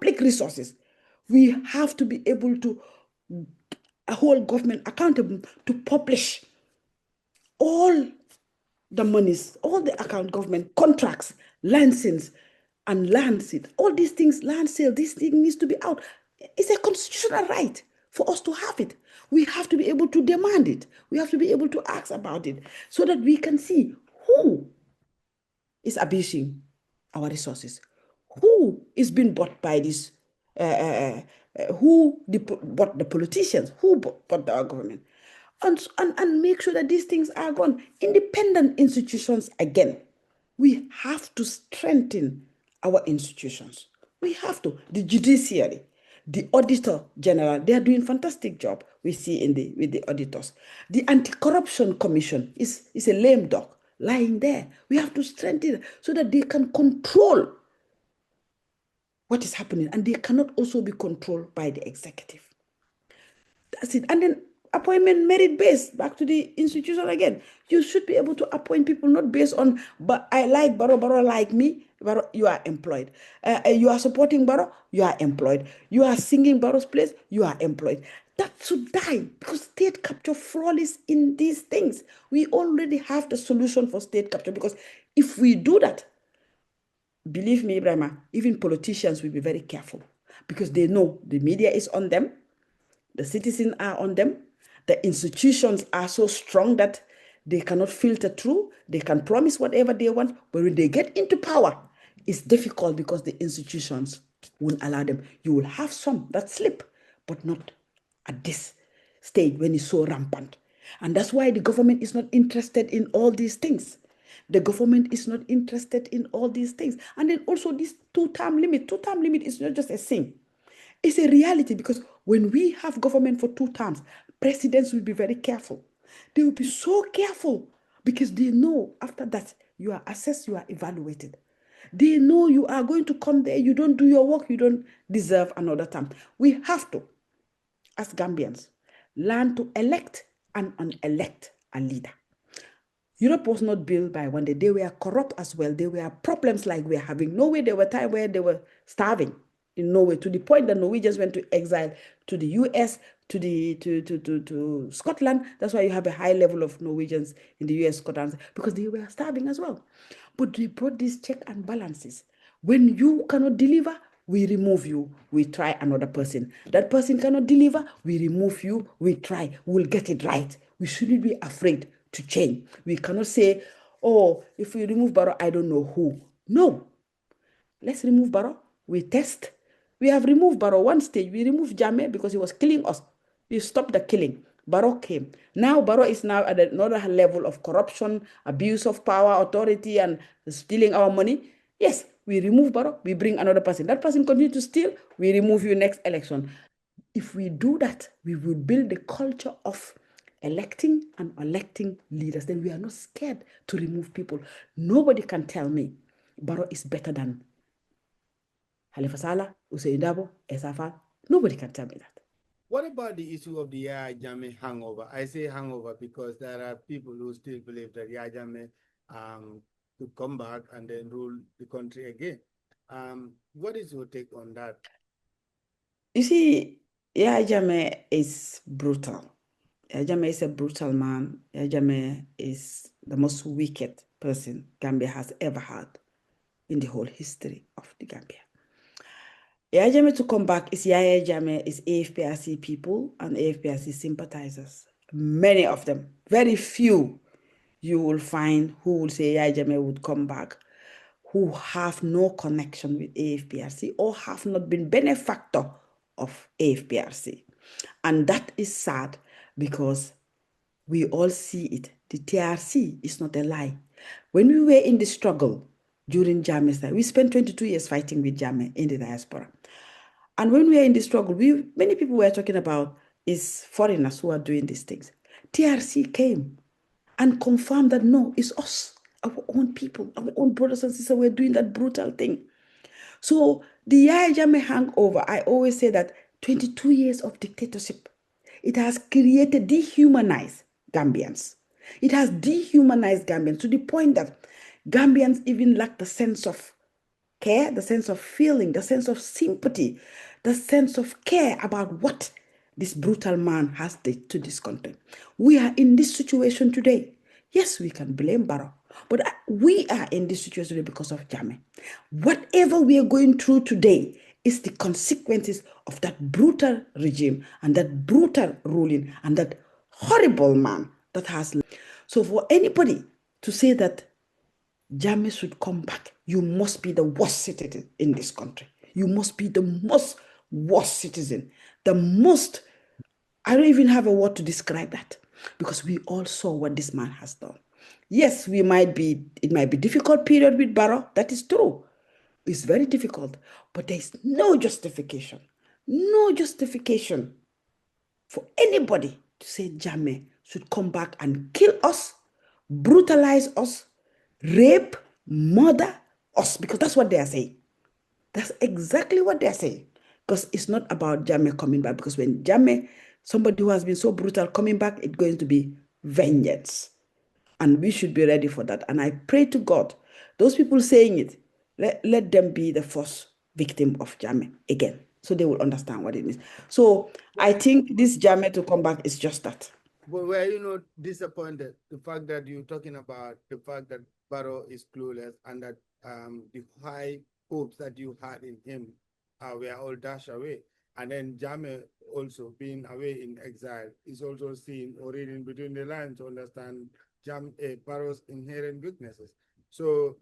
public resources. We have to be able to hold government accountable to publish all the monies, all the account government contracts, license, and land sale. All these things, land sale, this thing needs to be out. It's a constitutional right for us to have it. We have to be able to demand it. We have to be able to ask about it so that we can see who is abusing our resources, who is being bought by this, who bought the politicians, who bought our government, and make sure that these things are gone. Independent institutions again. We have to strengthen our institutions. We have to. The judiciary, the auditor general, they are doing fantastic job. We see with the auditors. The anti-corruption commission is a lame dog lying there. We have to strengthen it so that they can control what is happening, and they cannot also be controlled by the executive. That's it. And then appointment merit based, back to the institution again. You should be able to appoint people not based on, but I like Baro like me, Baro, you are employed. You are supporting Baro, you are employed. You are singing Baro's place, you are employed. That should die because state capture flawless in these things. We already have the solution for state capture, because if we do that, believe me, Ibrahima, even politicians will be very careful because they know the media is on them, the citizens are on them, the institutions are so strong that they cannot filter through. They can promise whatever they want, but when they get into power, it's difficult because the institutions won't allow them. You will have some that slip, but not at this stage when it's so rampant. And that's why the government is not interested in all these things. The government is not interested in all these things. And then also this two-term limit. Two-term limit is not just a thing. It's a reality, because when we have government for 2 terms, presidents will be very careful. They will be so careful because they know after that you are assessed, you are evaluated. They know you are going to come there, you don't do your work, you don't deserve another term. We have to, as Gambians, learn to elect and unelect a leader. Europe was not built by one day. They were corrupt as well. There were problems like we are having. Norway, there were times where they were starving in Norway, to the point that Norwegians went to exile to the US, to Scotland. That's why you have a high level of Norwegians in the US, Scotland, because they were starving as well. But they brought these check and balances. When you cannot deliver, we remove you, we try another person. That person cannot deliver, we remove you, we try, we'll get it right. We shouldn't be afraid to change. We cannot say, oh, if we remove Barrow, I don't know who. No. Let's remove Barrow. We test. We have removed Barrow one stage. We removed Jammeh because he was killing us. We stopped the killing. Barrow came. Now Barrow is now at another level of corruption, abuse of power, authority, and stealing our money. Yes, we remove Barrow. We bring another person. That person continues to steal. We remove you next election. If we do that, we will build the culture of electing and electing leaders. Then we are not scared to remove people. Nobody can tell me Barrow is better than Halifa Sallah, Hussein Dabo, Esafal. Nobody can tell me that. What about the issue of the Yahya Jammeh hangover? I say hangover because there are people who still believe that Yahya Jammeh could come back and then rule the country again. What is your take on that? You see, Yahya Jammeh is brutal. Yahya Jammeh is a brutal man. Yahya Jammeh is the most wicked person Gambia has ever had in the whole history of the Gambia. Yahya Jammeh to come back is Yahya Jammeh, is AFPRC people and AFPRC sympathizers. Many of them, very few you will find who will say Yahya Jammeh would come back, who have no connection with AFPRC or have not been benefactor of AFPRC. And that is sad because we all see it. The TRC is not a lie. When we were in the struggle during Jammeh's time, we spent 22 years fighting with Jammeh in the diaspora. And when we are in the struggle, many people were talking about is foreigners who are doing these things. TRC came and confirmed that no, it's us, our own people, our own brothers and sisters were doing that brutal thing. So the Yahya Jammeh hangover, I always say that 22 years of dictatorship, it has dehumanized Gambians. It has dehumanized Gambians to the point that Gambians even lack the sense of care, the sense of feeling, the sense of sympathy, the sense of care about what this brutal man has did to this country. We are in this situation today. Yes, we can blame Barrow, but we are in this situation today because of Jammeh. Whatever we are going through today is the consequences of that brutal regime and that brutal ruling and that horrible man that has. So for anybody to say that Jammeh should come back, you must be the worst citizen in this country. You must be the most worst citizen. The most, I don't even have a word to describe that because we all saw what this man has done. Yes, it might be difficult period with Barrow. That is true. It's very difficult, but there is no justification for anybody to say Jammeh should come back and kill us, brutalize us, rape, murder us, because that's what they are saying. That's exactly what they're saying. Because it's not about Jammeh coming back, because when Jammeh, somebody who has been so brutal coming back, it's going to be vengeance. And we should be ready for that. And I pray to God, those people saying it, let them be the first victim of Jammeh again. So they will understand what it means. So I think this Jammeh to come back is just that. But were you not disappointed the fact that you're talking about the fact that Barrow is clueless and that the high hopes that you had in him were all dashed away? And then Jammeh also being away in exile is also seen or reading between the lines to understand Barrow's inherent weaknesses. So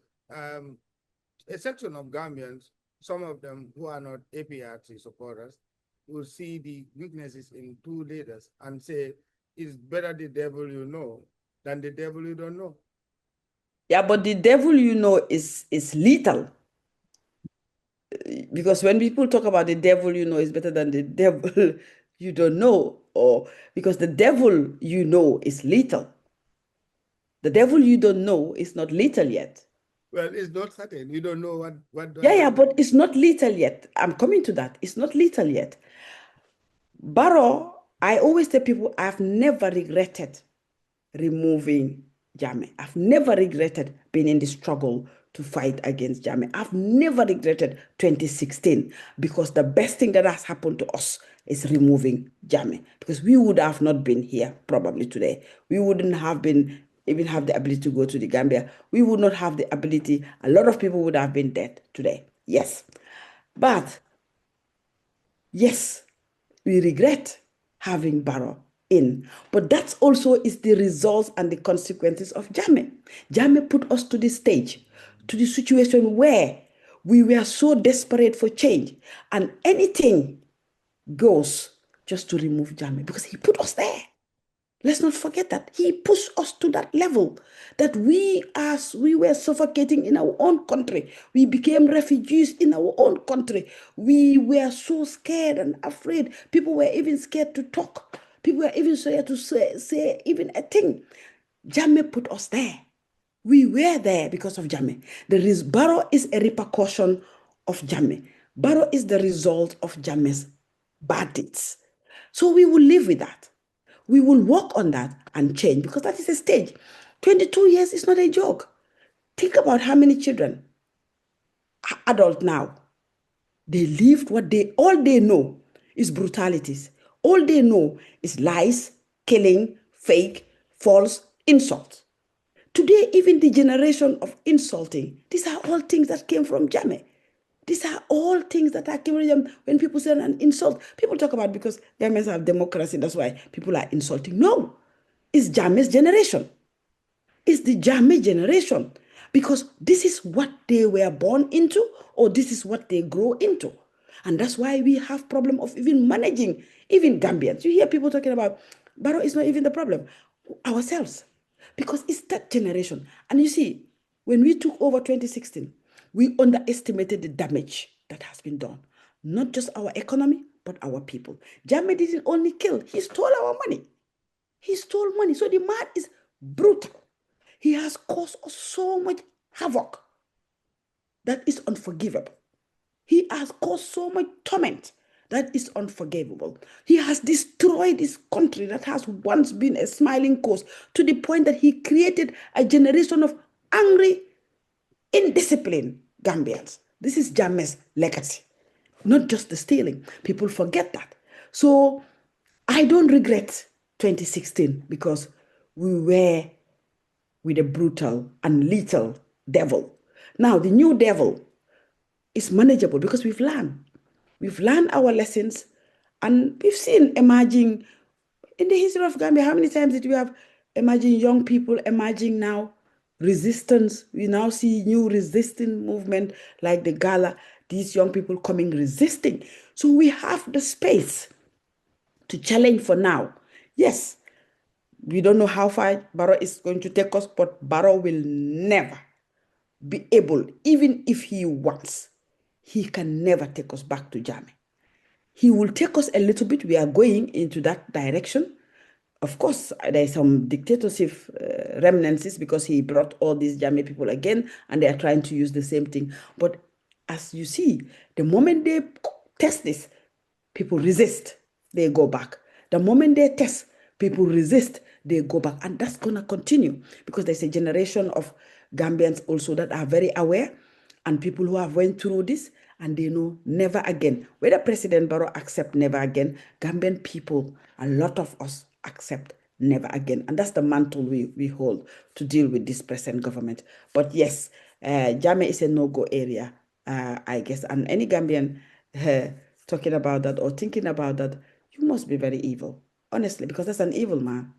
a section of Gambians, some of them who are not APRC supporters, will see the weaknesses in two leaders and say, it's better the devil you know than the devil you don't know. Yeah, but the devil you know is lethal. Because when people talk about the devil you know is better than the devil you don't know, or because the devil you know is lethal. The devil you don't know is not lethal yet. Well, it's not certain. You don't know what Yeah, that yeah, devil. but it's not lethal yet. I'm coming to that. It's not lethal yet. Barrow, I always tell people I've never regretted removing Jammeh. I've never regretted being in the struggle to fight against Jammeh. I've never regretted 2016 because the best thing that has happened to us is removing Jammeh, because we would have not been here probably today. We wouldn't have been even have the ability to go to the Gambia. We would not have the ability. A lot of people would have been dead today. Yes. But yes, we regret having Barrow in. But that also is the results and the consequences of Jammeh. Jammeh put us to this stage, to the situation where we were so desperate for change, and anything goes just to remove Jammeh because he put us there. Let's not forget that he pushed us to that level that as we were suffocating in our own country, we became refugees in our own country. We were so scared and afraid. People were even scared to talk. People were even scared to say even a thing. Jammeh put us there. We were there because of Jammeh. Barrow is a repercussion of Jammeh. Barrow is the result of Jammeh's bad deeds. So we will live with that. We will work on that and change because that is a stage. 22 years is not a joke. Think about how many children are adult now. They lived all they know is brutalities. All they know is lies, killing, fake, false, insult. Today, even the generation of insulting, these are all things that came from Jammeh. These are all things that are came from Jammeh. When people say an insult, people talk about because Ghanaians have democracy, that's why people are insulting. No, it's Jammeh's generation. It's the Jammeh generation. Because this is what they were born into, or this is what they grow into. And that's why we have problem of even managing, even Gambians. You hear people talking about, Barrow is not even the problem, ourselves. Because it's that generation. And you see, when we took over 2016, we underestimated the damage that has been done. Not just our economy, but our people. Jammeh didn't only kill, he stole our money. He stole money. So the man is brutal. He has caused us so much havoc that is unforgivable. He has caused so much torment that is unforgivable. He has destroyed this country that has once been a smiling coast to the point that he created a generation of angry, indisciplined Gambians. This is Jammeh's legacy, not just the stealing. People forget that. So I don't regret 2016 because we were with a brutal and lethal devil. Now, the new devil is manageable because we've learned. We've learned our lessons and we've seen emerging in the history of Gambia. How many times did we have emerging young people emerging now? Resistance. We now see new resisting movement like the Gala, these young people coming resisting. So we have the space to challenge for now. Yes, we don't know how far Barrow is going to take us, but Barrow will never be able, even if he wants, he can never take us back to Jammeh. He will take us a little bit. We are going into that direction. Of course, there is some dictatorship remnants because he brought all these Jammeh people again and they are trying to use the same thing. But as you see, the moment they test this, people resist, they go back. The moment they test, people resist, they go back. And that's going to continue because there's a generation of Gambians also that are very aware and people who have went through this and they know never again. Whether President Barrow accept never again, Gambian people, a lot of us accept never again. And that's the mantle we hold to deal with this present government. But yes, Jammeh is a no-go area, I guess. And any Gambian talking about that or thinking about that, you must be very evil, honestly, because that's an evil man.